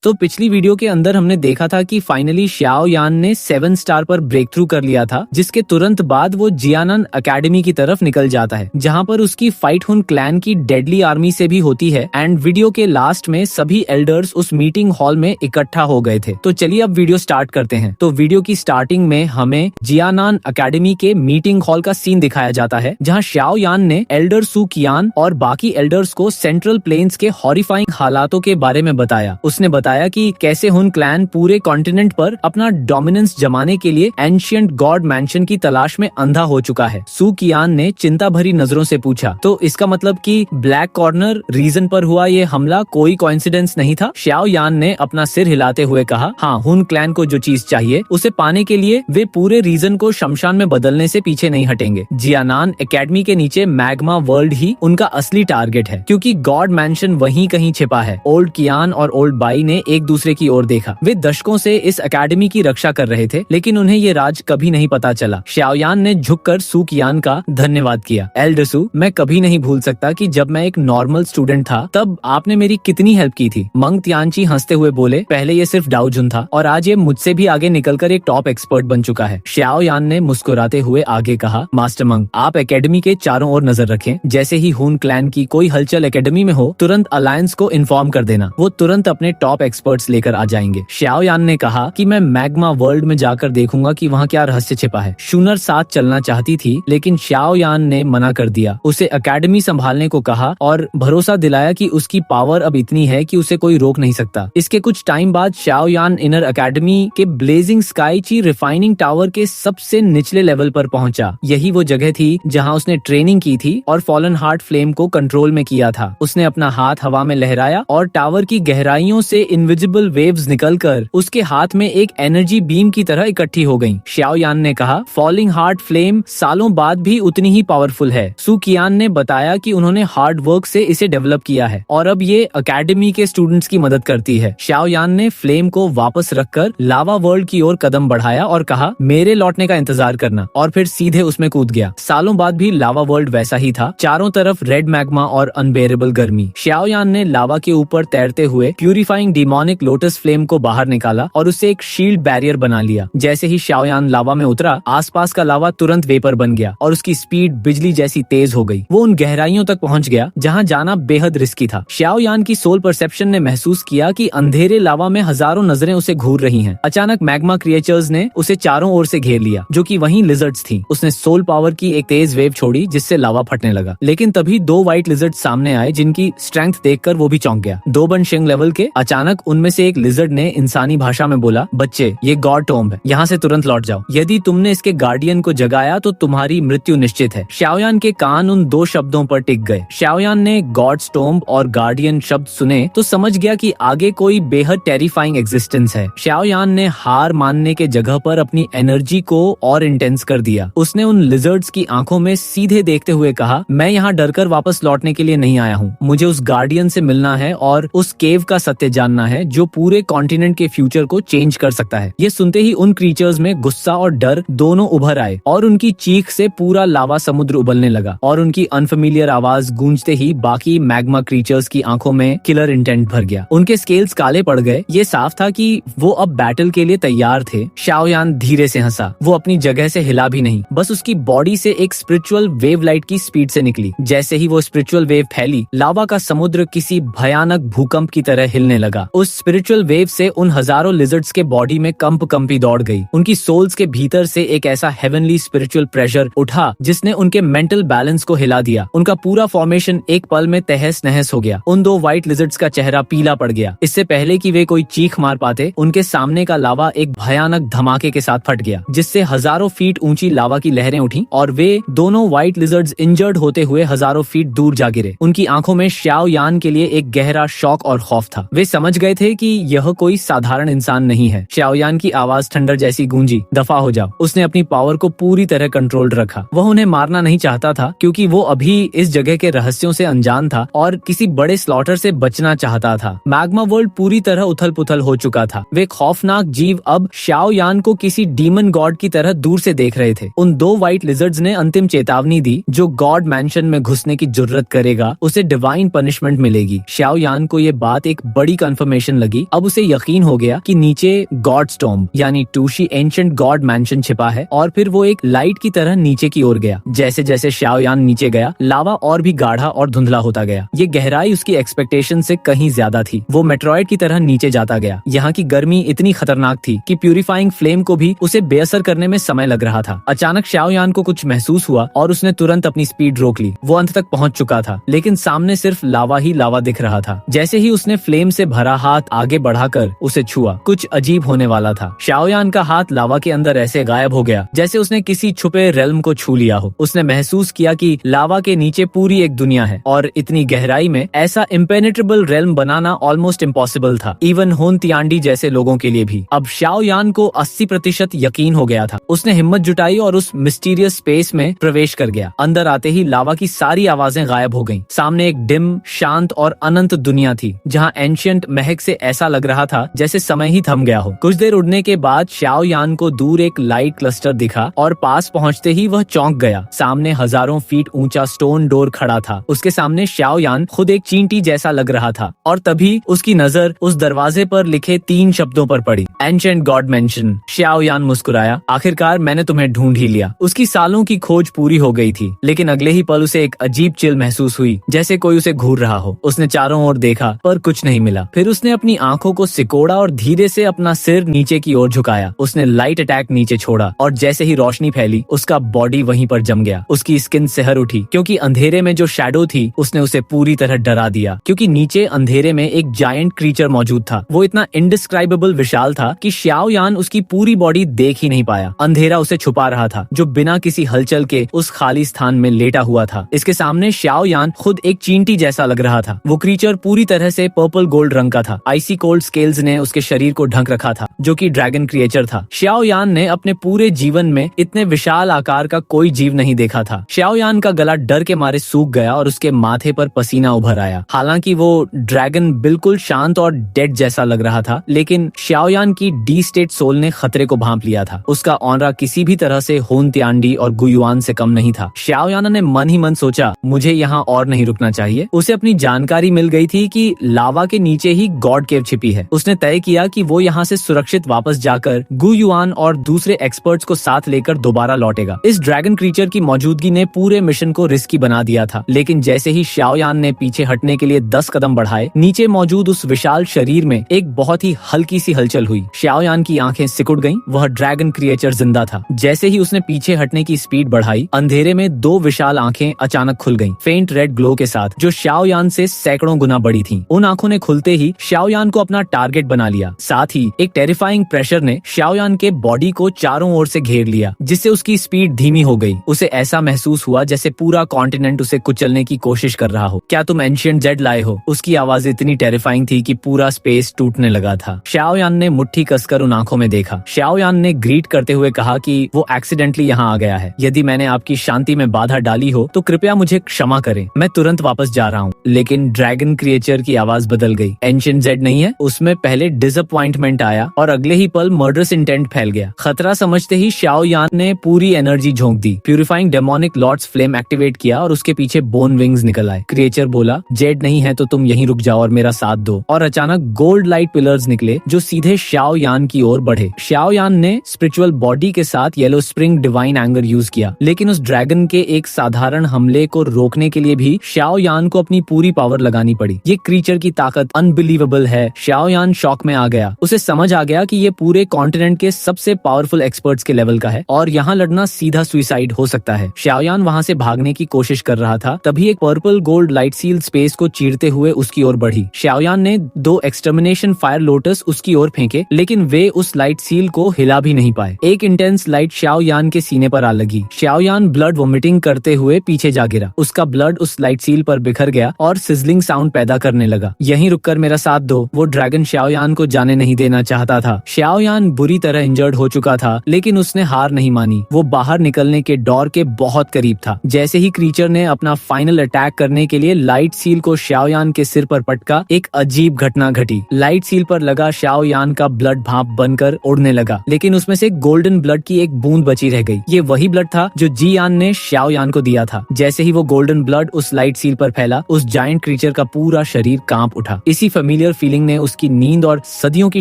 तो पिछली वीडियो के अंदर हमने देखा था कि फाइनली श्याओ यान ने 7 स्टार पर ब्रेक थ्रू कर लिया था, जिसके तुरंत बाद वो जियानन एकेडमी की तरफ निकल जाता है, जहां पर उसकी फाइट हुन क्लैन की डेडली आर्मी से भी होती है। एंड वीडियो के लास्ट में सभी एल्डर्स उस मीटिंग हॉल में इकट्ठा हो गए थे। तो चलिए अब वीडियो स्टार्ट करते हैं। तो वीडियो की स्टार्टिंग में हमें जियानन एकेडमी के मीटिंग हॉल का सीन दिखाया जाता है, जहाँ श्याओ यान ने एल्डर सू कियान और बाकी एल्डर्स को सेंट्रल प्लेन्स के हॉरिफाइंग हालातों के बारे में बताया। उसने बताया कि कैसे हुन क्लैन पूरे कॉन्टिनेंट पर अपना डोमिनेंस जमाने के लिए एंशिएंट गॉड मैंशन की तलाश में अंधा हो चुका है। सू कियान ने चिंता भरी नजरों से पूछा, तो इसका मतलब कि ब्लैक कॉर्नर रीजन पर हुआ ये हमला कोई कोइंसिडेंस नहीं था? श्याओ यान ने अपना सिर हिलाते हुए कहा, हाँ, हुन क्लैन को जो चीज चाहिए उसे पाने के लिए वे पूरे रीजन को शमशान में बदलने से पीछे नहीं हटेंगे। जियानन एकेडमी के नीचे मैग्मा वर्ल्ड ही उनका असली टारगेट है, क्योंकि गॉड मैंशन वहीं कहीं छिपा है। ओल्ड कियान और ओल्ड बाई ने एक दूसरे की ओर देखा। वे दशकों से इस एकेडमी की रक्षा कर रहे थे, लेकिन उन्हें ये राज कभी नहीं पता चला। श्याओ यान ने झुककर सू कियान का धन्यवाद किया। एल्डर सू, मैं कभी नहीं भूल सकता कि जब मैं एक नॉर्मल स्टूडेंट था तब आपने मेरी कितनी हेल्प की थी। मंग तियानची हंसते हुए बोले, पहले ये सिर्फ डाउजुन था और आज ये मुझसे भी आगे निकलकर एक टॉप एक्सपर्ट बन चुका है। श्याओ यान ने मुस्कुराते हुए आगे कहा, मास्टर मंग, आप एकेडमी के चारों ओर नजर रखें। जैसे ही हुन क्लैन की कोई हलचल एकेडमी में हो, तुरंत अलायंस को इन्फॉर्म कर देना। वो तुरंत अपने टॉप एक्सपर्ट्स लेकर आ जाएंगे। श्याओ यान ने कहा कि मैं मैग्मा वर्ल्ड में जाकर देखूंगा कि वहाँ क्या रहस्य छिपा है। शूनर साथ चलना चाहती थी, लेकिन श्याओ यान ने मना कर दिया। उसे एकेडमी संभालने को कहा और भरोसा दिलाया कि उसकी पावर अब इतनी है कि उसे कोई रोक नहीं सकता। इसके कुछ टाइम बाद श्याओ यान इनर एकेडमी के ब्लेजिंग स्काई ची रिफाइनिंग टावर के सबसे निचले लेवल पर पहुंचा। यही वो जगह थी जहां उसने ट्रेनिंग की थी और फॉलन हार्ट फ्लेम को कंट्रोल में किया था। उसने अपना हाथ हवा में लहराया और टावर की गहराइयों से इनविजिबल वेव्स निकलकर उसके हाथ में एक एनर्जी बीम की तरह इकट्ठी हो गईं। श्याओ यान ने कहा, फॉलिंग हार्ट फ्लेम सालों बाद भी उतनी ही पावरफुल है। सू कियान ने बताया कि उन्होंने हार्ड वर्क से इसे डेवलप किया है और अब ये एकेडमी के स्टूडेंट्स की मदद करती है। श्याओ यान ने फ्लेम को वापस रखकर लावा वर्ल्ड की ओर कदम बढ़ाया और कहा, मेरे लौटने का इंतजार करना, और फिर सीधे उसमें कूद गया। सालों बाद भी लावा वर्ल्ड वैसा ही था, चारों तरफ रेड मैग्मा और अनबेरेबल गर्मी। श्याओ यान ने लावा के ऊपर तैरते हुए प्यूरिफाइंग डिमोनिक लोटस फ्लेम को बाहर निकाला और उससे एक शील्ड बैरियर बना लिया। जैसे ही श्याओ यान लावा में उतरा, आसपास का लावा तुरंत वेपर बन गया और उसकी स्पीड बिजली जैसी तेज हो गई। वो उन गहराइयों तक पहुंच गया जहां जाना बेहद रिस्की था। श्याओ यान की सोल परसेप्शन ने महसूस किया कि अंधेरे लावा में हजारों नजरें उसे घूर रही हैं। अचानक मैग्मा क्रिएचर्स ने उसे चारों ओर से घेर लिया, जो कि वहीं लिजर्ड्स थी। उसने सोल पावर की एक तेज वेव छोड़ी, जिससे लावा फटने लगा। लेकिन तभी 2 व्हाइट लिजर्ड सामने आए, जिनकी स्ट्रेंथ देखकर वो भी चौंक गया। 2 बनशिंग लेवल के। अचानक उनमें से एक लिजर्ड ने इंसानी भाषा में बोला, बच्चे, ये गॉड टॉम्ब है, यहाँ से तुरंत लौट जाओ। यदि तुमने इसके गार्डियन को जगाया तो तुम्हारी मृत्यु निश्चित है। श्याओ यान के कान उन 2 शब्दों पर टिक गए। श्याओ यान ने गॉड्स टॉम्ब और गार्डियन शब्द सुने तो समझ गया कि आगे कोई बेहद टेरिफाइंग एग्जिस्टेंस है। श्याओ यान ने हार मानने के जगह पर अपनी एनर्जी को और इंटेंस कर दिया। उसने उन लिजर्ड्स की आंखों में सीधे देखते हुए कहा, मैं यहाँ डरकर वापस लौटने के लिए नहीं आया हूँ। मुझे उस गार्डियन से मिलना है और उस केव का सत्य जानना है, जो पूरे कॉन्टिनेंट के फ्यूचर को चेंज कर सकता है। ये सुनते ही उन क्रीचर्स में गुस्सा और डर दोनों उभर आए और उनकी चीख से पूरा लावा समुद्र उबलने लगा और उनकी अनफेमिलियर आवाज गूंजते ही बाकी मैग्मा क्रीचर्स की आंखों में किलर इंटेंट भर गया। उनके स्केल्स काले पड़ गए। ये साफ था कि वो अब बैटल के लिए तैयार थे। श्याओ यान धीरे से हंसा। वो अपनी जगह से हिला भी नहीं, बस उसकी बॉडी से एक स्पिरिचुअल वेव लाइट की स्पीड से निकली। जैसे ही वो स्पिरिचुअल वेव फैली, लावा का समुद्र किसी भयानक भूकंप की तरह हिलने लगा। उस स्पिरिचुअल वेव से उन हजारों लिजर्ड्स के बॉडी में कंपी दौड़ गई। उनकी सोल्स के भीतर से एक ऐसा हेवनली स्पिरिचुअल प्रेशर उठा जिसने उनके मेंटल बैलेंस को हिला दिया। उनका पूरा फॉर्मेशन एक पल में तहस नहस हो गया। उन 2 व्हाइट लिजर्ड्स का चेहरा पीला पड़ गया। इससे पहले कि वे कोई चीख मार पाते, उनके सामने का लावा एक भयानक धमाके के साथ फट गया, जिससे हजारों फीट ऊंची लावा की लहरें उठी और वे दोनों व्हाइट लिजर्ड्स इंजर्ड होते हुए हजारों फीट दूर जा गिरे। उनकी आंखों में श्याओ यान के लिए एक गहरा शौक और खौफ था। वे समझ गए थे कि यह कोई साधारण इंसान नहीं है। श्याओ यान की आवाज थंडर जैसी गूंजी, दफा हो जाओ। उसने अपनी पावर को पूरी तरह कंट्रोल रखा। वह उन्हें मारना नहीं चाहता था, क्योंकि वो अभी इस जगह के रहस्यों से अनजान था और किसी बड़े स्लॉटर से बचना चाहता था। मैग्मा वर्ल्ड पूरी तरह उथल पुथल हो चुका था। वे खौफनाक जीव अब श्याओ यान को किसी डीमन गॉड की तरह दूर से देख रहे थे। उन 2 व्हाइट लिजर्ड्स ने अंतिम चेतावनी दी, जो गॉड मैंशन में घुसने की जुर्रत करेगा उसे डिवाइन पनिशमेंट मिलेगी। श्याओ यान को ये बात एक बड़ी कंफर्मेशन ट्रांसफॉर्मेशन लगी। अब उसे यकीन हो गया कि नीचे गॉड स्टॉर्म यानी टूशी एंशिएंट गॉड मैंशन छिपा है, और फिर वो एक लाइट की तरह नीचे की ओर गया। जैसे जैसे शाओयान नीचे गया, लावा और भी गाढ़ा और धुंधला होता गया। ये गहराई उसकी एक्सपेक्टेशन से कहीं ज्यादा थी। वो मेट्रॉइड की तरह नीचे जाता गया। यहाँ की गर्मी इतनी खतरनाक थी कि प्यूरिफाइंग फ्लेम को भी उसे बेअसर करने में समय लग रहा था। अचानक शाओयान को कुछ महसूस हुआ और उसने तुरंत अपनी स्पीड रोक ली। वो अंत तक पहुंच चुका था, लेकिन सामने सिर्फ लावा ही लावा दिख रहा था। जैसे ही उसने फ्लेम से भरा हाथ आगे बढ़ाकर उसे छुआ, कुछ अजीब होने वाला था। शाओयान का हाथ लावा के अंदर ऐसे गायब हो गया जैसे उसने किसी छुपे रेल्म को छू लिया हो। उसने महसूस किया कि लावा के नीचे पूरी एक दुनिया है, और इतनी गहराई में ऐसा इम्पेनेट्रेबल रेल्म बनाना ऑलमोस्ट इम्पॉसिबल था, इवन होन तियांडी जैसे लोगों के लिए भी। अब शाओयान को 80% यकीन हो गया था। उसने हिम्मत जुटाई और उस मिस्टीरियस स्पेस में प्रवेश कर गया। अंदर आते ही लावा की सारी आवाजें गायब हो गईं। सामने एक डिम, शांत और अनंत दुनिया थी, जहां एंशिएंट महक से ऐसा लग रहा था जैसे समय ही थम गया हो। कुछ देर उड़ने के बाद शाओयान को दूर एक लाइट क्लस्टर दिखा, और पास पहुंचते ही वह चौंक गया। सामने हजारों फीट ऊंचा स्टोन डोर खड़ा था। उसके सामने शाओयान खुद एक चींटी जैसा लग रहा था, और तभी उसकी नजर उस दरवाजे पर लिखे 3 शब्दों पर पड़ी, एंशिएंट गॉड मेंशन। शाओयान मुस्कुराया, आखिरकार मैंने तुम्हें ढूंढ ही लिया। उसकी सालों की खोज पूरी हो गई थी, लेकिन अगले ही पल उसे एक अजीब चिल महसूस हुई, जैसे कोई उसे घूर रहा हो। उसने चारों ओर देखा, पर कुछ नहीं मिला। फिर उसने अपनी आंखों को सिकोड़ा और धीरे से अपना सिर नीचे की ओर झुकाया। उसने लाइट अटैक नीचे छोड़ा, और जैसे ही रोशनी फैली, उसका बॉडी वहीं पर जम गया। उसकी स्किन सिहर उठी, क्योंकि अंधेरे में जो शैडो थी उसने उसे पूरी तरह डरा दिया। क्योंकि नीचे अंधेरे में एक जायंट क्रीचर मौजूद था। वो इतना इंडिस्क्राइबेबल विशाल था कि शाओयान उसकी पूरी बॉडी देख ही नहीं पाया। अंधेरा उसे छुपा रहा था, जो बिना किसी हलचल के उस खाली स्थान में लेटा हुआ था। इसके सामने शाओयान खुद एक चींटी जैसा लग रहा था। वो क्रीचर पूरी तरह से पर्पल गोल्ड रंग का था। आइसी कोल्ड स्केल्स ने उसके शरीर को ढक रखा था, जो कि ड्रैगन क्रिएचर था। शाओयान ने अपने पूरे जीवन में इतने विशाल आकार का कोई जीव नहीं देखा था। शाओयान का गला डर के मारे सूख गया और उसके माथे पर पसीना उभर आया। हालांकि वो ड्रैगन बिल्कुल शांत और डेड जैसा लग रहा था, लेकिन शाओयान की डी स्टेट सोल ने खतरे को भांप लिया था। उसका ऑनरा किसी भी तरह से होन तियांडी और गुयुआन से कम नहीं था। शाओयान ने मन ही मन सोचा, मुझे यहाँ और नहीं रुकना चाहिए। उसे अपनी जानकारी मिल गई थी कि लावा के नीचे ही गॉड केव छिपी है। उसने तय किया कि वो यहाँ से सुरक्षित वापस जाकर गुयुआन और दूसरे एक्सपर्ट्स को साथ लेकर दोबारा लौटेगा। इस ड्रैगन क्रीचर की मौजूदगी ने पूरे मिशन को रिस्की बना दिया था, लेकिन जैसे ही शाओयान ने पीछे हटने के लिए 10 कदम बढ़ाए, नीचे मौजूद उस विशाल शरीर में एक बहुत ही हल्की सी हलचल हुई। शाओयान की आंखें सिकुड़ गईं। वह ड्रैगन क्रिएचर जिंदा था। जैसे ही उसने पीछे हटने की स्पीड बढ़ाई, अंधेरे में 2 विशाल आंखें अचानक खुल गईं, फेंट रेड ग्लो के साथ, जो शाओयान से सैकड़ों गुना बड़ी थीं। उन आंखों ने खुलते ही शाओयान को अपना टारगेट बना लिया। साथ ही एक टेरिफाइंग प्रेशर ने शाओयान के बॉडी को चारों ओर से घेर लिया, जिससे उसकी स्पीड धीमी हो गई। उसे ऐसा महसूस हुआ जैसे पूरा कॉन्टिनेंट उसे कुचलने की कोशिश कर रहा हो। क्या तुम एंशिएंट जेड लाए हो? उसकी आवाज इतनी टेरिफाइंग थी कि पूरा स्पेस टूटने लगा था। शाओयान ने मुट्ठी कसकर उन आंखों में देखा। शाओयान ने ग्रीट करते हुए कहा कि वो एक्सीडेंटली यहाँ आ गया है। यदि मैंने आपकी शांति में बाधा डाली हो तो कृपया मुझे क्षमा करें। मैं तुरंत वापस जा रहा हूँ। लेकिन ड्रैगन क्रिएचर की आवाज बदल गई। एंशिएंट जेड नहीं है। उसमें पहले डिसअपॉइंटमेंट आया और अगले ही पल मर्डरस इंटेंट फैल गया। खतरा समझते ही शाओयान ने पूरी एनर्जी झोंक दी। Purifying demonic lord's flame activate किया और उसके पीछे बोन विंग्स निकल आए। क्रिएचर बोला, जेड नहीं है तो तुम यहीं रुक जाओ और मेरा साथ दो। और अचानक गोल्ड लाइट पिलर्स निकले जो सीधे शाओयान की ओर बढ़े। शाओयान ने स्पिरिचुअल बॉडी के साथ yellow spring divine anger use किया, लेकिन उस ड्रैगन के एक साधारण हमले को रोकने के लिए भी शाओयान को अपनी पूरी पावर लगानी पड़ी। ये क्रीचर की ताकत अनबिलीवेबल है। शाओयान शॉक में आ गया। उसे समझ आ गया कि ये पूरे कॉन्टिनेंट के सबसे पावरफुल एक्सपर्ट्स के लेवल का है और यहाँ लड़ना सीधा सुसाइड हो सकता है। शाओयान वहाँ से भागने की कोशिश कर रहा था, तभी एक purple gold light seal space को चीरते हुए उसकी ओर बढ़ी। शाओयान ने 2 एक्सटर्मिनेशन फायर लोटस उसकी ओर फेंके, लेकिन वे उस लाइट सील को हिला भी नहीं पाए। एक इंटेंस लाइट शाओयान के सीने पर आ लगी। शाओयान ब्लड वोमिटिंग करते हुए पीछे जा गिरा। उसका ब्लड उस लाइट सील पर बिखर गया और सिजलिंग साउंड पैदा करने लगा। यहीं रुककर मेरा साथ दो। वो ड्रैगन शाओयान को जाने नहीं देना चाहता था। शाओयान बुरी तरह इंजर्ड हो चुका था, लेकिन उसने हार नहीं मानी। वो बाहर निकलने के डोर के बहुत करीब था। जैसे ही क्रीचर ने अपना फाइनल अटैक करने के लिए लाइट सील को शाओयान के सिर पर पटका, एक अजीब घटना घटी। लाइट सील पर लगा शाओयान का ब्लड भाप बनकर उड़ने लगा, लेकिन उसमें से गोल्डन ब्लड की एक बूंद बची रह गई। ये वही ब्लड था जो जियान ने शाओयान को दिया था। जैसे ही वो गोल्डन ब्लड उस लाइट सील पर फैला, उस जायंट क्रीचर का पूरा शरीर कांप उठा। इसी फेमिलियर फेलियर फीलिंग ने उसकी नींद और सदियों की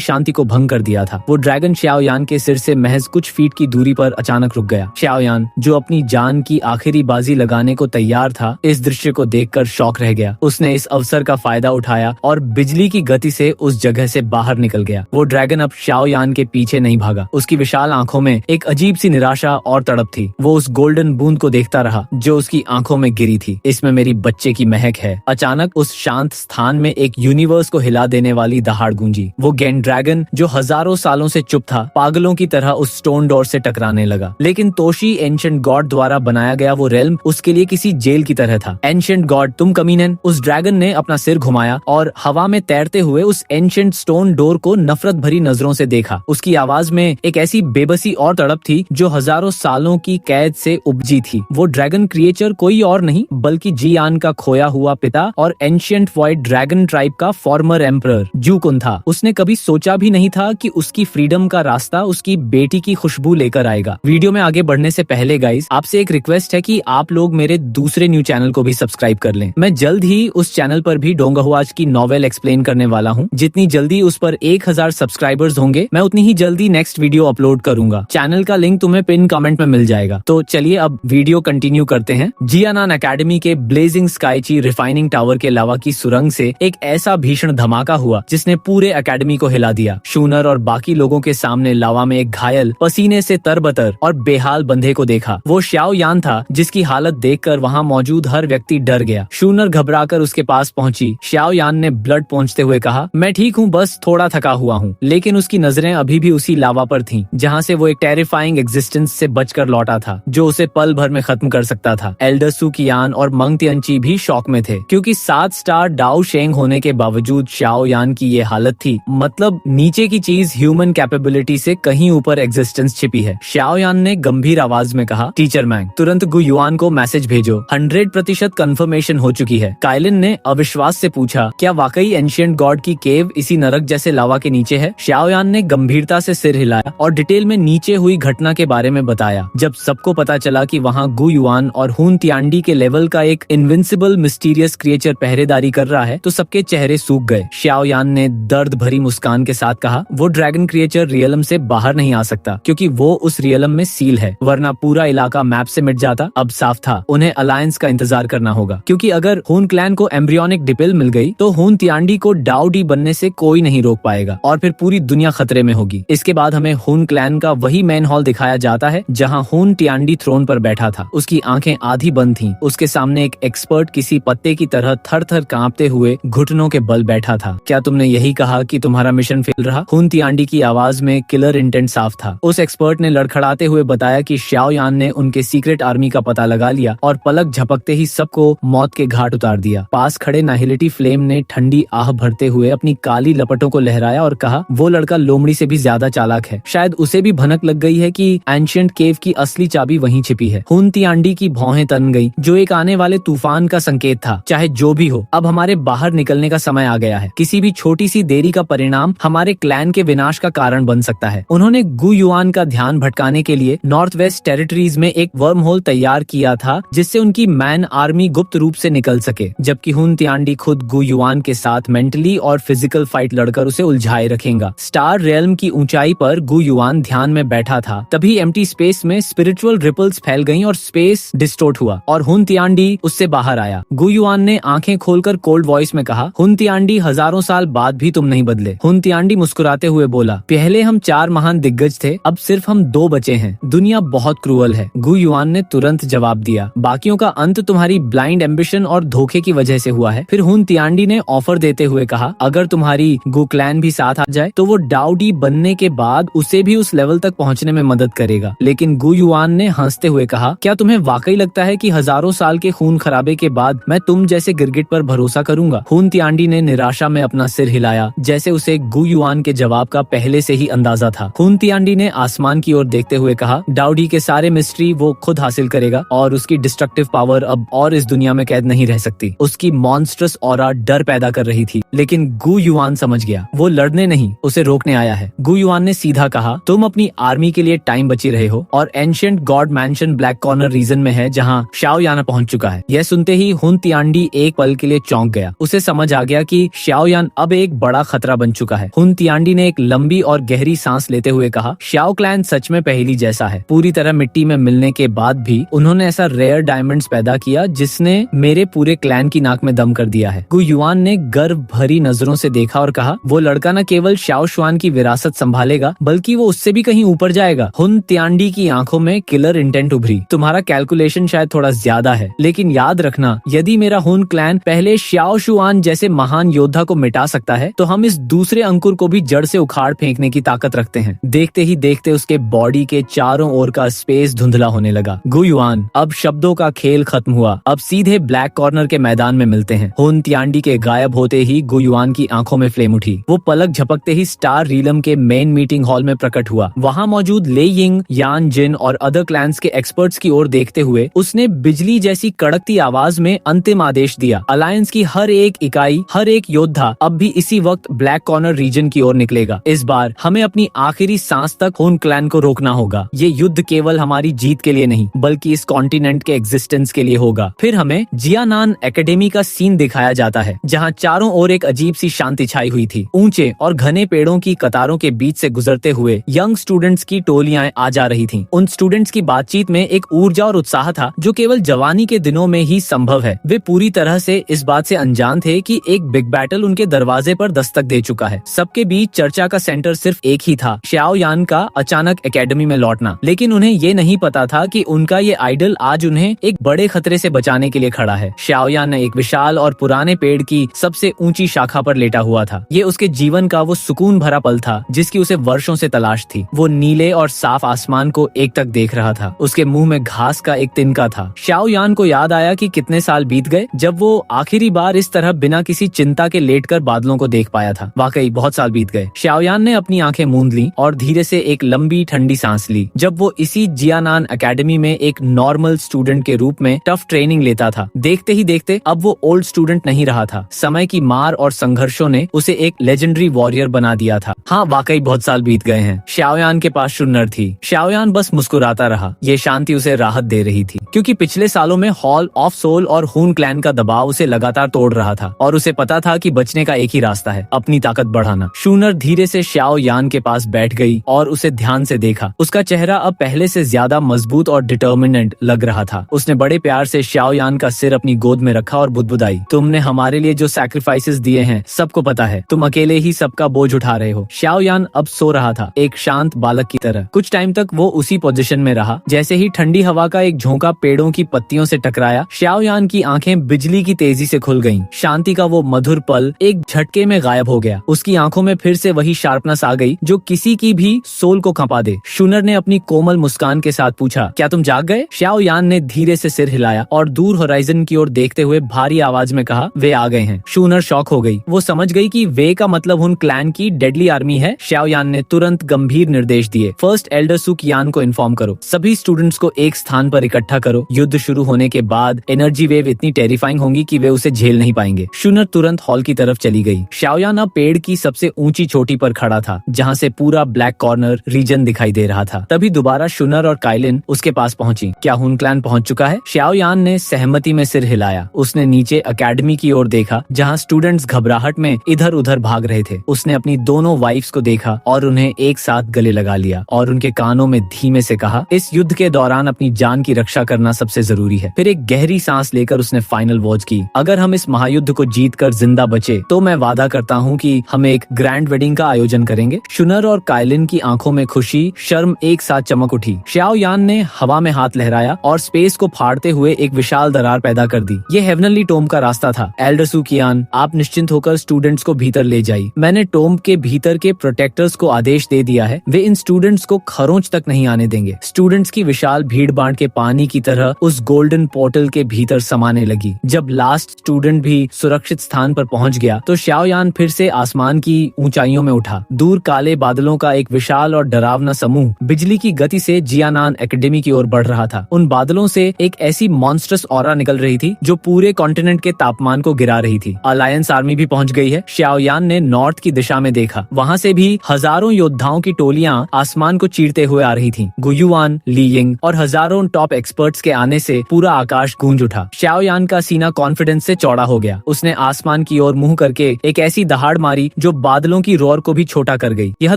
शांति को भंग कर दिया था। वो ड्रैगन श्याओयान के सिर से महज कुछ फीट की दूरी पर अचानक रुक गया। श्याओयान, जो अपनी जान की आखिरी बाजी लगाने को तैयार था, इस दृश्य को देखकर शॉक रह गया। उसने इस अवसर का फायदा उठाया और बिजली की गति से उस जगह से बाहर निकल गया। वो ड्रैगन अब श्याओयान के पीछे नहीं भागा। उसकी विशाल आंखों में एक अजीब सी निराशा और तड़प थी। वो उस गोल्डन बूंद को देखता रहा जो उसकी आंखों में गिरी थी। इसमें मेरी बच्चे की महक है। अचानक उस शांत स्थान में एक यूनिवर्स को हिला देने वाली दहाड़ गूंजी। वो गेंड ड्रैगन, जो हजारों सालों से चुप था, पागलों की तरह उस स्टोन डोर से टकराने लगा। लेकिन तोशी एंशिएंट गॉड द्वारा बनाया गया वो रेल्म उसके लिए किसी जेल की तरह था। एंशिएंट गॉड, तुम कमीनन! उस ड्रैगन ने अपना सिर घुमाया और हवा में तैरते हुए उस एंशिएंट स्टोन डोर को नफरत भरी नजरों से देखा। उसकी आवाज में एक ऐसी बेबसी और तड़प थी जो हजारों सालों की कैद से उपजी थी। वो ड्रैगन क्रिएचर कोई और नहीं बल्कि जियान का खोया हुआ पिता और एंशिएंट वॉइड ड्रैगन ट्राइब का फॉर्मर एम्परर जू कुन था। उसने कभी सोचा भी नहीं था कि उसकी फ्रीडम का रास्ता उसकी बेटी की खुशबू लेकर आएगा। वीडियो में आगे बढ़ने से पहले गाइस, आपसे एक रिक्वेस्ट है कि आप लोग मेरे दूसरे न्यू चैनल को भी सब्सक्राइब कर लें। मैं जल्द ही उस चैनल पर भी डोंगहुआज की नॉवेल एक्सप्लेन करने वाला हूँ। जितनी जल्दी उस पर 1000 सब्सक्राइबर्स होंगे, मैं उतनी ही जल्दी नेक्स्ट वीडियो अपलोड करूंगा। चैनल का लिंक तुम्हें पिन कमेंट में मिल जाएगा। तो चलिए अब वीडियो कंटिन्यू करते हैं। जियानान एकेडमी के ब्लेजिंग स्काईची रिफाइनिंग टावर के लावा की सुरंग से एक ऐसा भीषण धमाका हुआ जिसने पूरे एकेडमी को हिला दिया। शूनर और बाकी लोगों के सामने लावा में एक घायल, पसीने से तरबतर और बेहाल बंधे को देखा। वो श्याओयान था जिसकी हालत देखकर वहाँ मौजूद हर व्यक्ति डर गया। शूनर घबराकर उसके पास पहुंची। श्याओयान ने ब्लड पोंछते हुए कहा, मैं ठीक हूँ, बस थोड़ा थका हुआ हूँ। लेकिन उसकी नजरें अभी भी उसी लावा पर थीं, जहाँ से वो एक टेरिफाइंग एग्जिस्टेंस से बचकर लौटा था जो उसे पल भर में खत्म कर सकता था। एल्डर सुकियान और मंग तियनची भी शॉक में थे क्योंकि 7 स्टार डाओ शेंग होने के बावजूद श्याओयान की ये हालत थी। मतलब नीचे की चीज ह्यूमन कैपेबिलिटी से कहीं ऊपर एग्जिस्टेंस छिपी है। श्याओयान ने गंभीर आवाज में कहा, टीचर मैंग, तुरंत गु युआन को मैसेज भेजो। 100% कंफर्मेशन हो चुकी है। काइलिन ने अविश्वास से पूछा, क्या वाकई एंशिएंट गॉड की केव इसी नरक जैसे लावा के नीचे है? श्याओयान ने गंभीरता से सिर हिलाया और डिटेल में नीचे हुई घटना के बारे में बताया। जब सबको पता चला कि वहाँ गु युआन और हुन तियांडी के लेवल का एक इनविंसिबल मिस्टीरियस क्रिएचर पहरेदारी कर रहा है तो सबके चेहरे सूख गए। श्याओयान ने दर्द भरी मुस्कान के साथ कहा, वो ड्रैगन क्रिएचर रियलम से बाहर नहीं आ सकता क्योंकि वो उस रियलम में सील है, वरना पूरा इलाका मैप से मिट जाता। अब साफ था उन्हें अलायंस का इंतजार करना होगा क्योंकि अगर हुन क्लैन को एम्ब्रियोनिक डिपिल मिल गई तो हुन तियांडी को डाओ डी बनने से कोई नहीं रोक पाएगा और फिर पूरी दुनिया खतरे में होगी। इसके बाद हमें हुन क्लैन का वही मेन हॉल दिखाया जाता है जहाँ हुन तियांडी थ्रोन पर बैठा था। उसकी आंखें आधी बंद थीं। उसके सामने एक एक्सपर्ट किसी पत्ते की तरह थर थर कांपते हुए घुटनों के बल बैठा था। क्या तुमने यही कहा कि तुम्हारा मिशन फेल रहा? हुन तियांडी की आवाज में किलर इंटेंट साफ था। उस एक्सपर्ट ने लड़खड़ाते हुए बताया कि श्याओयान ने उनके सीक्रेट आर्मी का पता लगा लिया और पलक झपकते ही सबको मौत के घाट उतार दिया। पास खड़े नाहिलिटी फ्लेम ने ठंडी आह भरते हुए अपनी काली लपटों को लहराया और कहा, वो लड़का लोमड़ी से भी ज्यादा चालाक है। शायद उसे भी भनक लग गई है कि एंशिएंट केव की असली चाबी वहीं छिपी है। हुन तियांडी की भौहें तन गई, जो एक आने वाले तूफान का संकेत था। चाहे जो भी हो, अब हमारे बाहर निकलने का समय आ गया है। किसी भी छोटी सी देरी का परिणाम हमारे क्लैन के विनाश का कारण बन सकता है। उन्होंने गु युआन का ध्यान भटकाने के लिए नॉर्थ वेस्ट टेरिटरीज में एक वर्म होल तैयार किया था जिससे उनकी मैन आर्मी गुप्त रूप से निकल सके, जबकि हुन तियांडी खुद गु युआन के साथ मेंटली और फिजिकल फाइट लड़कर उसे उलझाए रखेगा। स्टार रियल्म की ऊंचाई पर गु युआन ध्यान में बैठा था। तभी एम्प्टी स्पेस में स्पिरिचुअल रिपल्स फैल गईं और स्पेस डिस्टोर्ट हुआ और हुन तियांडी उससे बाहर आया। गु युआन ने आंखें खोलकर कोल्ड वॉइस में कहा, हुन तियांडी, हजारों साल बाद भी तुम नहीं बदले। हुन तियांडी मुस्कुराते हुए बोला, पहले हम 4 महान दिग्गज थे, अब सिर्फ हम 2 बचे हैं। दुनिया बहुत क्रूअल है। गु युआन ने तुरंत जवाब दिया, बाकियों का अंत तुम्हारी ब्लाइंड एम्बिशन और धोखे की वजह से हुआ है। फिर हुन तियांडी ने ऑफर देते हुए कहा, अगर तुम्हारी गु क्लैन भी साथ आ जाए तो वो डाओ डी बनने के बाद उसे भी उस लेवल तक पहुंचने में मदद करेगा। लेकिन गु युआन ने हंसते हुए कहा, क्या तुम्हें वाकई लगता है कि हजारों साल के खून खराबे के बाद मैं तुम जैसे गिरगिट पर भरोसा करूंगा? हुन तियांडी ने निराशा में अपना सिर हिलाया, जैसे उसे गु युआन के जवाब का पहले से ही अंदाजा था। हुन तियांडी ने आसमान की ओर देखते हुए कहा, डाओ डी के सारे मिस्ट्री वो खुद हासिल करेगा और उसकी डिस्ट्रक्टिव पावर अब और इस दुनिया में कैद नहीं रह सकती। उसकी मॉन्स्ट्रस ऑरा डर पैदा कर रही थी, लेकिन गु युआन समझ गया, वो लड़ने नहीं, उसे रोकने आया है। गु युआन ने सीधा कहा, तुम अपनी आर्मी के लिए टाइम बची रहे हो और ancient god mansion black corner region में है जहाँ श्याओयान पहुंच चुका है। यह सुनते ही हुन तियांडी एक पल के लिए चौंक गया। उसे समझ आ गया कि श्याओयान अब एक बड़ा खतरा बन चुका है। हुन तियांडी ने एक लंबी और गहरी सांस लेते हुए कहा, श्याओ क्लैन सच में पहेली जैसा है। पूरी तरह मिट्टी में मिलने के बाद भी उन्होंने ऐसा रेयर डायमंड्स पैदा किया जिसने मेरे पूरे क्लैन की नाक में दम कर दिया है। गु युआन ने गर्व भरी नजरों से देखा और कहा, वो लड़का न केवल शाओ शुआन की विरासत संभालेगा बल्कि वो उससे भी कहीं ऊपर जाएगा। हुन तियांडी की आंखों में किलर इंटेंट उभरी। तुम्हारा कैलकुलेशन शायद थोड़ा ज्यादा है, लेकिन याद रखना, यदि मेरा हुन क्लैन पहले शाओ शुआन जैसे महान योद्धा को मिटा सकता है तो हम इस दूसरे अंकुर को भी जड़ से उखाड़ फेंकने की ताकत रखते हैं। देखते ही देखते उसके बॉडी के चारों ओर का स्पेस धुंधला होने लगा। गु युआन, अब शब्दों का खेल खत्म हुआ। अब सीधे ब्लैक कॉर्नर के मैदान में मिलते हैं। हुन तियांडी के गायब होते ही गु युआन की आंखों में फ्लेम उठी। वो पलक झपकते ही स्टार रीलम के मेन मीटिंग हॉल में प्रकट हुआ। वहाँ मौजूद ले यिंग, यान जिन और अदर क्लैंस के एक्सपर्ट्स की ओर देखते हुए उसने बिजली जैसी कड़कती आवाज में अंतिम आदेश दिया। अलायंस की हर एक इकाई, हर एक योद्धा अब भी इसी वक्त ब्लैक कॉर्नर रीजन की ओर निकलेगा। इस बार हमें अपनी आखिरी सांस तक हुन क्लैन को रोकना होगा। ये युद्ध केवल हमारी जीत के लिए नहीं बल्कि इस कॉन्टिनेंट के एग्जिस्टेंस के लिए होगा। फिर हमें जियानान एकेडमी का सीन दिखाया जाता है जहाँ चारों ओर एक अजीब सी शांति छाई हुई थी। ऊंचे और घने पेड़ों की कतारों के बीच से गुजरते हुए यंग स्टूडेंट्स की टोलियां आ जा रही थीं। उन स्टूडेंट्स की बातचीत में एक ऊर्जा और उत्साह था जो केवल जवानी के दिनों में ही संभव है। वे पूरी तरह से इस बात से अनजान थे कि एक बिग बैटल उनके दरवाजे पर दस्तक दे चुका है। सबके बीच चर्चा का सेंटर सिर्फ एक ही था, श्याओ यान का अचानक एकेडमी में लौटना। लेकिन उन्हें ये नहीं पता था कि उनका ये आइडल आज उन्हें एक बड़े खतरे से बचाने के लिए खड़ा है। श्याओ यान एक विशाल और पुराने पेड़ की सबसे ऊंची शाखा पर लेटा हुआ था। ये उसके जीवन का वो सुकून भरा पल था जिसकी उसे वर्षों से तलाश थी। वो नीले और साफ आसमान को एकटक देख रहा था। उसके मुंह में घास का एक तिनका था। श्याओ यान को याद आया कि कितने साल बीत गए जब वो आखिरी बार इस तरह बिना किसी चिंता के लेटकर बादलों को देख पाया था। वाकई बहुत साल बीत गए। श्याओ यान ने अपनी आंखें मूंद ली और धीरे से एक लंबी ठंडी सांस ली। जब वो इसी जियानान एकेडमी में एक नॉर्मल स्टूडेंट के रूप में टफ ट्रेनिंग लेता था, देखते ही देखते अब वो ओल्ड स्टूडेंट नहीं रहा था। समय की मार और संघर्षों ने उसे एक लेजेंडरी वॉरियर बना दिया था। हाँ, वाकई बहुत साल बीत गए हैं। श्याओ यान के पास शुन्नर थी। श्याओ यान बस मुस्कुराता रहा। ये शांति उसे राहत दे रही थी क्योंकि पिछले सालों में हॉल ऑफ सोल और हुन क्लैन का दबाव उसे लगातार तोड़ रहा था और उसे पता था कि बचने का एक ही रास्ता है, अपनी ताकत बढ़ाना। शूनर धीरे से श्याओ यान के पास बैठ गई और उसे ध्यान से देखा। उसका चेहरा अब पहले से ज्यादा मजबूत और डिटर्मिनेंट लग रहा था। उसने बड़े प्यार से श्याओ यान का सिर अपनी गोद में रखा और बुदबुदाई, तुमने हमारे लिए जो सैक्रिफाइसेस दिए हैं सबको पता है। तुम अकेले ही सबका बोझ उठा रहे हो। श्याओ यान अब सो रहा था, एक शांत बालक की तरह। कुछ टाइम तक वो उसी पोजीशन में रहा। जैसे ही ठंडी हवा का एक झोंका पेड़ों की पत्तियों से टकराया, श्याओ यान की आंखें बिजली की तेजी से खुल गईं। शांति का वो मधुर पल एक झटके में गायब हो गया। उसकी आंखों में फिर से वही शार्पनेस आ गई जो किसी की भी सोल को खपा दे। शूनर ने अपनी कोमल मुस्कान के साथ पूछा, क्या तुम जाग गए? श्याओ यान ने धीरे से सिर हिलाया और दूर होराइजन की ओर देखते हुए भारी आवाज में कहा, वे आ गए हैं। शूनर शॉक हो गई। वो समझ गई कि वे का मतलब उन क्लैन की डेडली आर्मी है। श्याओ यान ने तुरंत गंभीर निर्देश दिए, फर्स्ट एल्डर सुक यान को इन्फॉर्म करो, सभी स्टूडेंट्स को एक स्थान पर इकट्ठा करो। युद्ध शुरू होने के बाद एनर्जी वेव इतनी टेरिफाइंग होंगी कि वे उसे झेल नहीं पाएंगे। शूनर तुरंत हॉल की तरफ चली गई। श्याओ यान अब पेड़ की सबसे ऊंची चोटी पर खड़ा था जहाँ से पूरा ब्लैक कॉर्नर रीजन दिखाई दे रहा था। तभी दोबारा शूनर और काइलिन उसके पास पहुंची। क्या हुन क्लैन पहुंच चुका है? श्याओ यान ने सहमति में सिर हिलाया। उसने नीचे एकेडमी की ओर देखा जहाँ स्टूडेंट्स घबराहट में इधर उधर भाग रहे थे। उसने अपनी दोनों वाइफ्स को देखा और उन्हें एक साथ गले लगा लिया और उनके कानों में धीमे से कहा, इस युद्ध के दौरान अपनी जान की रक्षा करना सबसे जरूरी है। फिर एक गहरी सांस लेकर उसने फाइनल वर्ड्स की, अगर हम इस महायुद्ध को जीतकर जिंदा बचे तो मैं वादा करता हूँ कि हम एक ग्रैंड वेडिंग का आयोजन करेंगे। शूनर और काइलिन की आंखों में खुशी शर्म एक साथ चमक उठी। श्याओ यान ने हवा में हाथ लहराया और स्पेस को फाड़ते हुए एक विशाल दरार पैदा कर दी। ये हेवनली टोम का रास्ता था। एल्डर सुकियान, आप निश्चिंत होकर स्टूडेंट्स को भीतर ले जाइए। मैंने टोम के भीतर के प्रोटेक्टर्स को आदेश दे दिया है। वे इन स्टूडेंट्स को खरोंच तक नहीं आने देंगे। स्टूडेंट्स की विशाल भीड़ बांट के पानी की तरह उस गोल्डन पोर्टल के भीतर समाने लगी। जब लास्ट स्टूडेंट भी सुरक्षित स्थान पर पहुंच गया तो श्याओ यान फिर से आसमान की ऊंचाइयों में उठा। दूर काले बादलों का एक विशाल और डरावना समूह बिजली की गति से जियानान एकेडमी की ओर बढ़ रहा था। उन बादलों से एक ऐसी मॉन्स्टरस ऑरा निकल रही थी जो पूरे कॉन्टिनेंट के तापमान को गिरा रही थी। अलायंस आर्मी भी पहुंच गई है। श्याओ यान ने नॉर्थ की दिशा में देखा। वहाँ से भी हजारों योद्धाओं की टोलियां आसमान को चीरते हुए आ रही थीं। गु युआन, ली यिंग और हजारों टॉप एक्सपर्ट्स के आने से पूरा आकाश गूंज उठा। श्याओ यान का सीना कॉन्फिडेंस से चौड़ा हो गया। उसने आसमान की ओर मुंह करके एक ऐसी दहाड़ मारी जो बादलों की रोर को भी छोटा कर गई। यह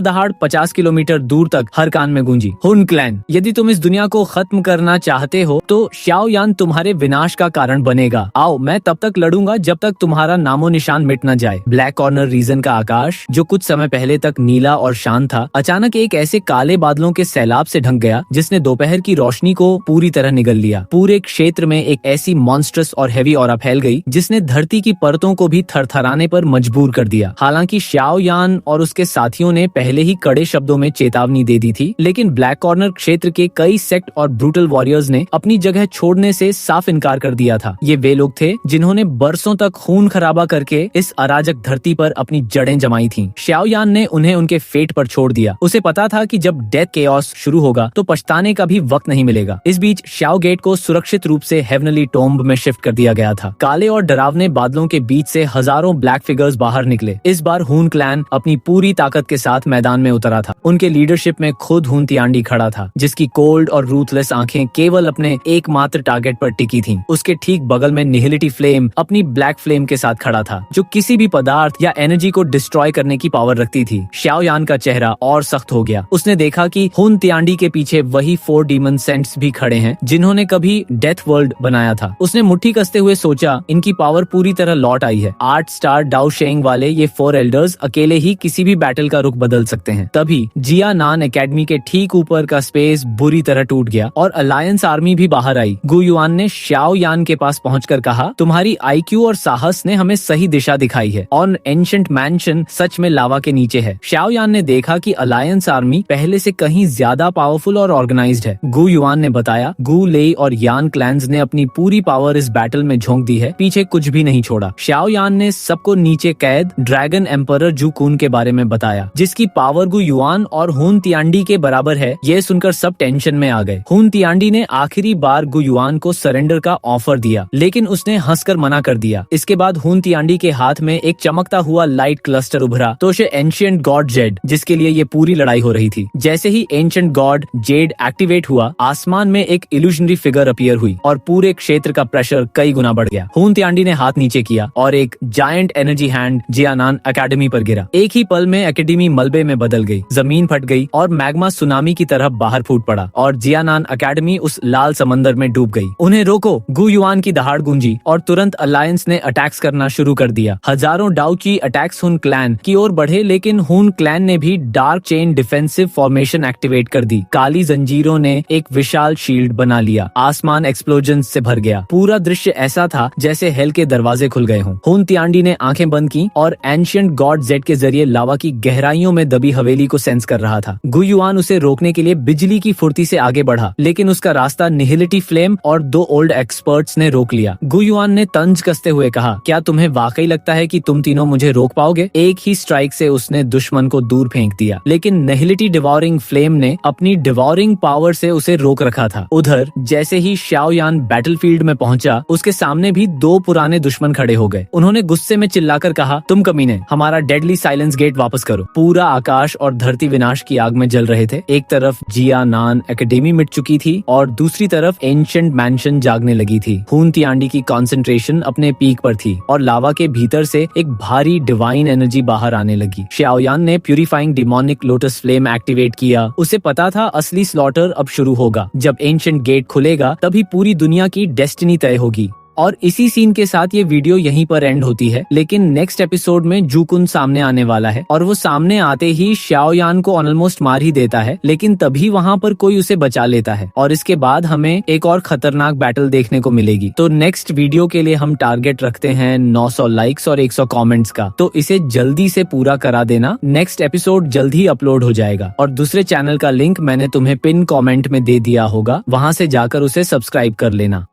दहाड़ 50 किलोमीटर दूर तक हर कान में गूंजी। हुन क्लैन, यदि तुम इस दुनिया को खत्म करना चाहते हो तो श्याओ यान तुम्हारे विनाश का कारण बनेगा। आओ, मैं तब तक लड़ूंगा जब तक तुम्हारा नामो निशान मिट न जाए। ब्लैक कॉर्नर रीजन का आकाश, जो कुछ समय पहले तक नीला और शांत था, अचानक एक ऐसे काले बादलों के सैलाब से ढक गया जिसने दोपहर की रोशनी को पूरी तरह निगल लिया। पूरे क्षेत्र में एक ऐसी मॉन्स्ट्रस और हेवी ऑरा फैल गई जिसने धरती की परतों को भी थरथराने पर मजबूर कर दिया। हालांकि श्याओ यान और उसके साथियों ने पहले ही कड़े शब्दों में चेतावनी दे दी थी, लेकिन ब्लैक कॉर्नर क्षेत्र के कई सेक्ट और ब्रूटल वॉरियर्स ने अपनी जगह छोड़ने से साफ इनकार कर दिया था। ये वे लोग थे जिन्होंने बरसों तक खून खराबा करके इस अराजक धरती पर अपनी जड़ें जमाई थीं। श्याओ यान ने उन्हें उनके फेट पर छोड़ दिया। उसे पता था कि जब डेथ केओस शुरू होगा तो पछताने का भी वक्त नहीं मिलेगा। इस बीच श्याओ गेट को सुरक्षित रूप से हेवनली टोम्ब में शिफ्ट कर दिया गया था। काले और डरावने बादलों के बीच से हजारों ब्लैक फिगर्स बाहर निकले। इस बार हुन क्लैन अपनी पूरी ताकत के साथ मैदान में उतरा था। उनके लीडरशिप में खुद हुन तियांडी खड़ा था, जिसकी कोल्ड और रूथलेस आंखें केवल अपने एकमात्र टारगेट पर टिकी थीं। उसके ठीक बगल में निहिलिटी फ्लेम अपनी ब्लैक फ्लेम के साथ खड़ा था, जो किसी भी पदार्थ या एनर्जी को डिस्ट्रॉय करने की पावर रखती थी। श्याओ यान का चेहरा और सख्त हो गया। उसने देखा कि हुन तियांडी के पीछे वही 4 डीमन सेंट्स भी खड़े हैं जिन्होंने कभी डेथ वर्ल्ड बनाया था। उसने मुट्ठी कसते हुए सोचा, इनकी पावर पूरी तरह लौट आई है। 8 स्टार डाउ शेंग वाले ये 4 एल्डर्स अकेले ही किसी भी बैटल का रुख बदल सकते हैं। तभी जिया नान एकेडमी के ठीक ऊपर का स्पेस बुरी तरह टूट गया और अलायंस आर्मी भी बाहर आई। गु युआन ने श्याओ यान के पास पहुंचकर कहा, तुम्हारी आईक्यू और साहस ने हमें सही दिशा दिखाई है और एंशिएंट मैंशन सच में लावा के नीचे है। श्याओ यान ने देखा कि अलायंस आर्मी पहले से कहीं ज्यादा पावरफुल और ऑर्गेनाइज्ड है। गु युआन ने बताया, गु लेई और यान क्लैंस ने अपनी पूरी पावर इस बैटल में झोंक दी है, पीछे कुछ भी नहीं छोड़ा। श्याओ यान ने सबको नीचे कैद ड्रैगन एम्परर जू कुन के बारे में बताया, जिसकी पावर गु युआन और हुन तियांडी के बराबर है। ये सुनकर सब टेंशन में आ गए। हुन तियांडी ने आखिरी बार गु युआन को सरेंडर का ऑफर दिया, लेकिन उसने हंसकर मना कर दिया। इसके बाद हुन तियांडी के हाथ में एक चमकता हुआ लाइट क्लस्टर उभरा तो उसे एंशिएंट गॉड जेड, जिसके लिए ये पूरी लड़ाई हो रही थी। जैसे ही एंशिएंट गॉड जेड एक्टिवेट हुआ, आसमान में एक इल्यूजनरी फिगर अपीयर हुई और पूरे क्षेत्र का प्रेशर कई गुना बढ़ गया। हुन तियांडी ने हाथ नीचे किया और एक जायंट एनर्जी हैंड जियानान एकेडमी पर गिरा। एक ही पल में एकेडमी मलबे में बदल गई, जमीन फट गई और मैग्मा सुनामी की तरह बाहर फूट पड़ा और जियानान एकेडमी उस लाल समंदर में डूब गई। उन्हें रोको, गु युआन की दहाड़ गूंजी और तुरंत अलायंस ने अटैक्स करना शुरू कर दिया। हजारों डाउची अटैक्स हुन क्लैन की ओर बढ़े, लेकिन हुन क्लैन ने भी dark chain defensive formation activate कर दी। काली जंजीरों ने एक विशाल शील्ड बना लिया। आसमान एक्सप्लोजन से भर गया। पूरा दृश्य ऐसा था जैसे हेल के दरवाजे खुल गए हों। हुन तियांडी ने आंखें बंद की और एंशिएंट गॉड जेड के जरिए लावा की गहराइयों में दबी हवेली को सेंस कर रहा था। गु युआन उसे रोकने के लिए बिजली की फुर्ती से आगे बढ़ा, लेकिन उसका रास्ता निहिलिटी फ्लेम और 2 ओल्ड एक्सपर्ट्स ने रोक लिया। गु युआन ने तंज कसते हुए कहा, क्या तुम्हें वाकई लगता है कि तुम तीनों मुझे रोक पाओगे? एक ही स्ट्राइक से उसने दुश्मन को दूर फेंक दिया, लेकिन निहिलिटी डिवॉरिंग फ्लेम ने अपनी डिवॉरिंग पावर से उसे रोक रखा था। उधर जैसे ही श्याओ यान बैटलफील्ड में पहुंचा, उसके सामने भी 2 पुराने दुश्मन खड़े हो गए। उन्होंने गुस्से में चिल्लाकर कहा, तुम कमीने, हमारा डेडली साइलेंस गेट वापस करो। पूरा आकाश और धरती विनाश की आग में जल रहे थे। एक तरफ जिया नान एकेडमी मिट चुकी थी और दूसरी तरफ एंशिएंट मैंशन जागने लगी थी। हुन तियांडी की कंसंट्रेशन अपने पीक पर थी और लावा के भीतर से एक भारी डिवाइन एनर्जी बाहर आने लगी। श्याओ यान ने purifying demonic lotus flame activate किया। उसे पता था असली स्लॉटर अब शुरू होगा। जब एंशिएंट गेट खुलेगा तभी पूरी दुनिया की डेस्टिनी तय होगी। और इसी सीन के साथ ये वीडियो यहीं पर एंड होती है, लेकिन नेक्स्ट एपिसोड में जू कुन सामने आने वाला है और वो सामने आते ही श्याओ यान को ऑलमोस्ट मार ही देता है, लेकिन तभी वहाँ पर कोई उसे बचा लेता है और इसके बाद हमें एक और खतरनाक बैटल देखने को मिलेगी। तो नेक्स्ट वीडियो के लिए हम टारगेट रखते हैं 900 लाइक्स और 100 कमेंट्स का, तो इसे जल्दी से पूरा करा देना। नेक्स्ट एपिसोड जल्द ही अपलोड हो जाएगा और दूसरे चैनल का लिंक मैंने तुम्हें पिन कॉमेंट में दे दिया होगा, वहाँ से जाकर उसे सब्सक्राइब कर लेना।